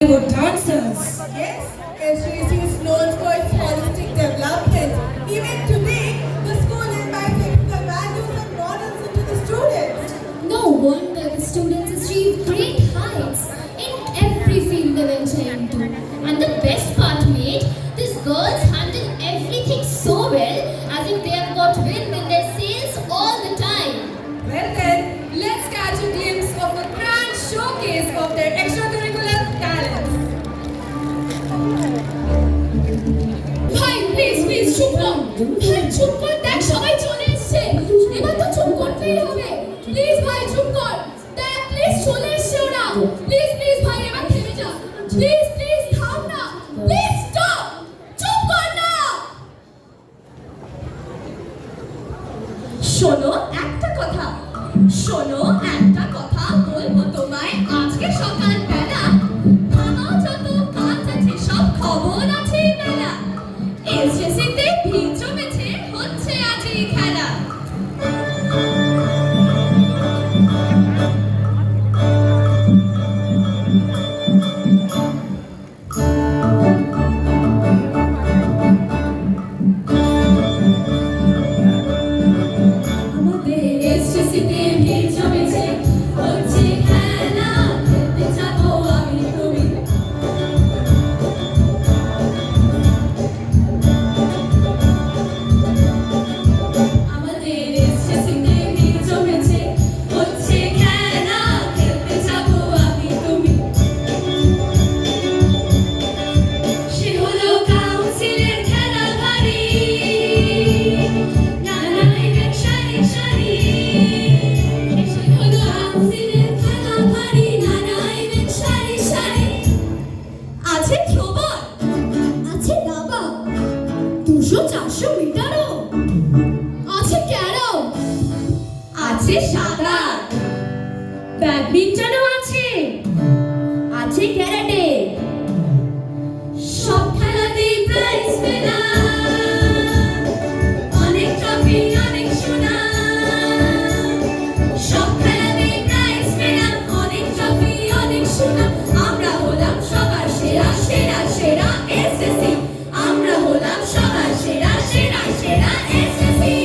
Good dancers. Yes, SJC is known for its holistic development. Even today, the school invites ethical values and models into the students. No wonder the students achieve great heights in every field they venture into. And the best part, mate, these girls handle everything so well as if they have got wind in their sails all the time. Well then, let's catch a glimpse of a grand showcase of their extracurricular talents. ভাই please please চুপ কর ভাই চুপ কর দেখ সবাই চলে এসেছে এবার তো চুপ করতেই হবে প্লিজ ভাই চুপ কর দেখ প্লিজ চলে এসেছে ওরা প্লিজ প্লিজ ভাই এবার থেমে যা প্লিজ প্লিজ থাম না প্লিজ স্টপ চুপ কর না শোনো একটা কথা বলবো তোমায় আজকে সকালবেলা আমার যত কাজ আছে সব খবর আছে মেলা এসএসসিতে ভিড় জমেছে হচ্ছে আজই খেলা আমাদের এসএসসিতে ভিড় জমেছে হচ্ছে খেলা খেলতে যাবো আমি তুমি আমাদের এসএসসিতে ভিড় জমেছে হচ্ছে খেলা খেলতে যাবো আমি তুমি সে হলো কাউন্সিলের খেলা ভারী নানা ইভেন্ট সারি সারি সে হলো কাউন্সিলের খেলা ভারী নানা ইভেন্ট সারি সারি আছে থ্রোবল আছে দাবা 200-400 মিটারও আছে ক্যারম আছে সাঁতার ব্যাডমিন্টনও আছে আছে ক্যারাটে সব খেলাতেই প্রাইজ পেলাম অনেক ট্রফি অনেক সুনাম সব খেলাতেই প্রাইজ পেলাম অনেক ট্রফি অনেক সুনাম আমরা হলাম সবার সেরা সেরা সেরা এসএসসি আমরা হলাম সবার সেরা সেরা সেরা এসএসসি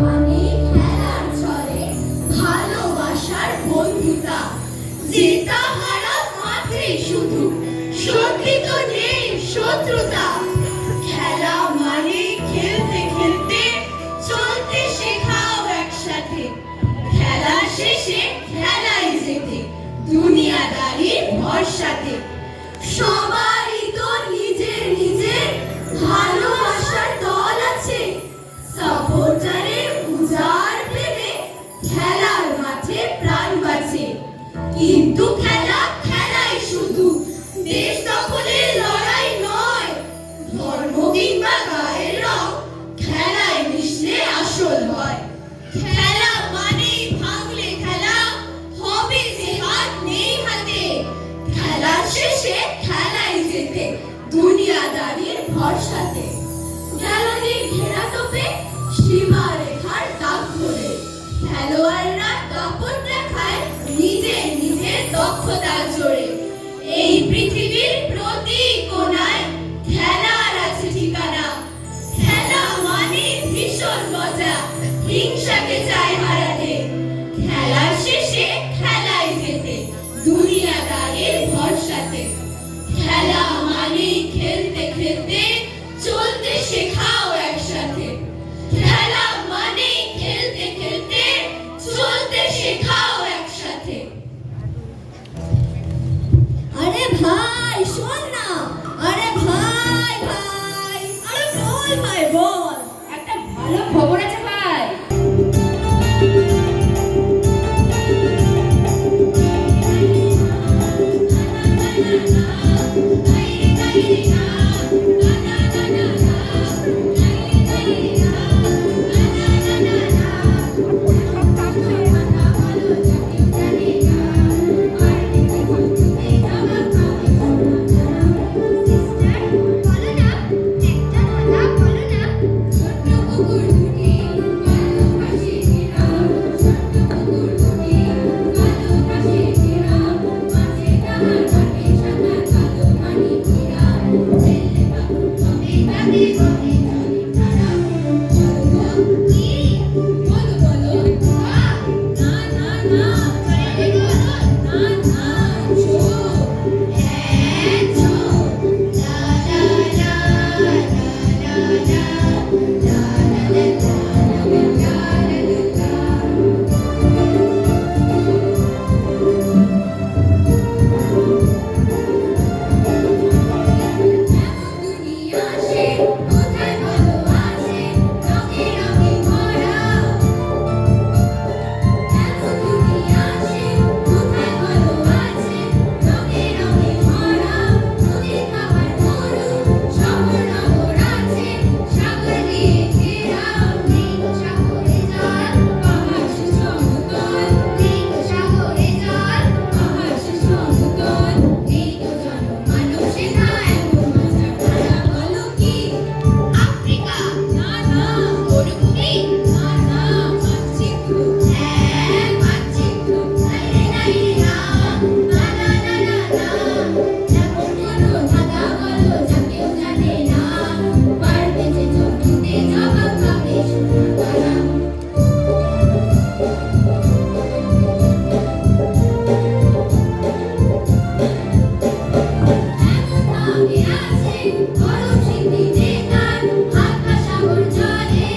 মানে খেলার ছলে ভালোবাসার বন্ধুতা জেতা হারা মাঠে শুধু সত্যি তো নেই শত্রুতা খেলা মানে খেলতে খেলতে চলতে শেখাও একসাথে খেলা শেষে খেলাই যেতে দুনিয়াদারির ভরসাতে সবারই তো নিজের নিজের ভালোবাসার দল আছে সাপোর্টারের উজাড় প্রেমে খেলার মাঠে প্রাণ বাঁচে কিন্তু খেলা খেলাই শুধু দেশ দখলের লড়াই নয় ধর্ম কিংবা গায়ের রং খেলায় মিশলে আসল হয় খেলা মানেই ভাঙলে খেলা হবে যে হাত নেই হাতে খেলার শেষে খেলাই যেতে দুনিয়াদারির ভরসাতে গ্যালারির ঘেরা টোপে সীমা রেখার দাগ ধরে খেলোয়াড়রা দাপট দেখায় নিজের নিজের দক্ষতা জোরে এই পৃথিবীর প্রতি কোণায় খেলার আছে ঠিকানা খেলা মানে ভীষণ মজা হিংসাকে চায় হারাতে খেলার শেষে খেলাই যেতে দুনিয়াদারির ভরসাতে খেলা মানে খেলতে খেলতে চলতে শেখাও একসাথে খেলা মানে খেলতে খেলতে চলতে শেখাও একসাথে আরে ভাই না চলে গো না না চোখ এক চোখ লা লা লা লা লা লা লা লা লা দুনিয়া সে কোথায় ভালো আছে রঙে রঙে ভরা এমন দুনিয়া সে কোথায় ভালো আছে রঙে রঙে ভরা নদীর খাবার মরু সাগর নগর আছে সাগর দিয়ে ঘেরা নেই গো সাগরে জল পাহাড় সে সমতল নেই গো সাগরে জল পাহাড় সে সমতল নেই গো জনমানুষে না এমন মজার ধারা বলো কি আফ্রিকা না না মরুভূমি না না মানচিত্র হ্যাঁ মানচিত্র নাইরে নাইরে না না না না না এমন কোনো ধাঁধা বলো যা কেউ জানে না পারবে যে চোখে জবাব পাবে সোনার গলা এমন ভাবে আছে গরম শীতে তার হাত পা সাগর জলে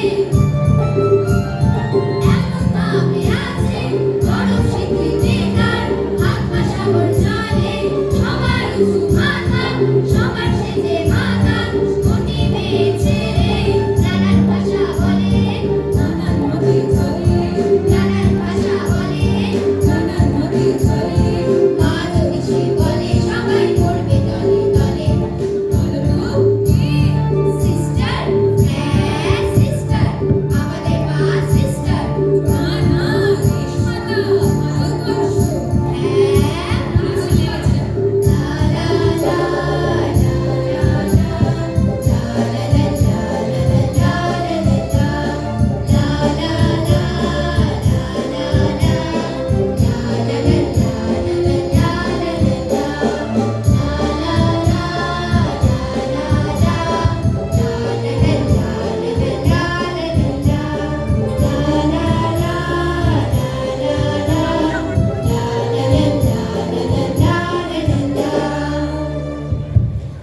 এমন ভাবে আছে গরম শীতে তার হাত পা সাগর জলে সবার উঁচু মাথা সবার সেজে মাথা কোটি মেয়ে ছেলে নানান ভাষা বলে নানান নদী চলে নানান ভাষা বলে নানান নদী চলে মা যদি সে বলে সবাই পড়বে দলে দলে বলো সিস্টার হ্যাঁ সিস্টার আমাদের মা সিস্টার না না রেশমাতা ভারতবর্ষ হ্যাঁ বুঝলে গেছে লা লা লা লা লা লা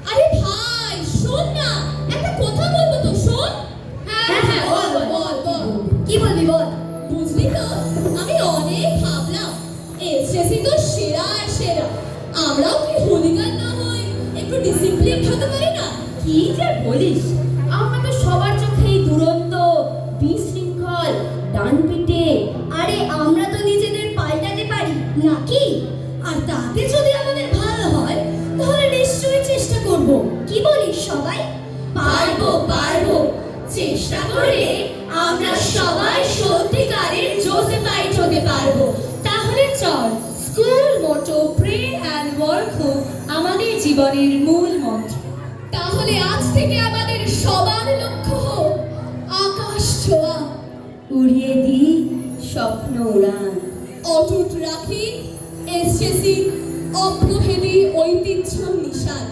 আরে ভাই শোন না একটা কথা বলবো তো শোন হ্যাঁ হ্যাঁ বল বল বল কি বলবি বল বুঝলি তো আমি অনেক ভাবলাম এসএসসি তো সেরা আর সেরা আমরাও কি হুলিগান না হই একটু ডিসিপ্লিন হতে পারি না কি যে বলিস আমরা তো সবার চোখেই দুরন্ত বিশৃঙ্খল ডানপিটে আরে আমরা তো নিজেদের পাল্টাতে পারি নাকি আর তাতে যদি আমাদের ভালো হয় তাহলে নিশ্চয়ই চেষ্টা করব কি বলিস সবাই পারবো পারবো চেষ্টা করলে আমরা সবাই সত্যিকারের জোসেফাইট হতে পারবো তাহলে চল school motto pray and work হোক আমাদের জীবনের মূল মন্ত্র তাহলে আজ থেকে আমাদের সবার লক্ষ্য হোক আকাশ ছোঁয়া উড়িয়ে দিই স্বপ্ন উড়ান অটুট রাখি এসএসসি অপ্রভেদী ঐতিহ্য নিশান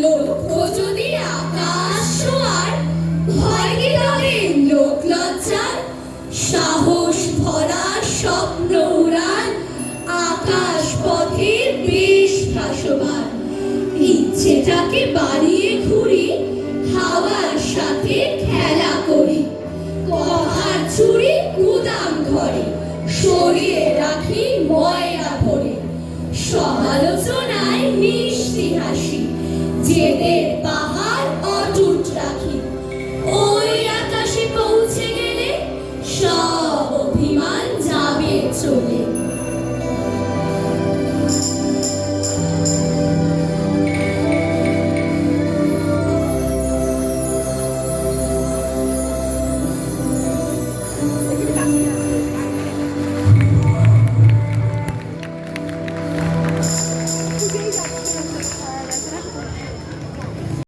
লক্ষ্য যদি আকাশ ছোঁয়ার ভয় কি তবে লোক লজ্জার সাহস ভরা স্বপ্ন উড়ান আকাশ পথে বেশ ভাসমান ইচ্ছেটাকে বাড়িয়ে ঘুরি হাওয়ার সাথে খেলা করি কথার চুরি গুদাম ঘরে সরিয়ে রাখি ময়লা ভরে সমালোচনায় মিষ্টি হাসি জেদের পাহাড় অটুট রাখি ওই আকাশে পৌঁছে গেলে সব অভিমান যাবে চলে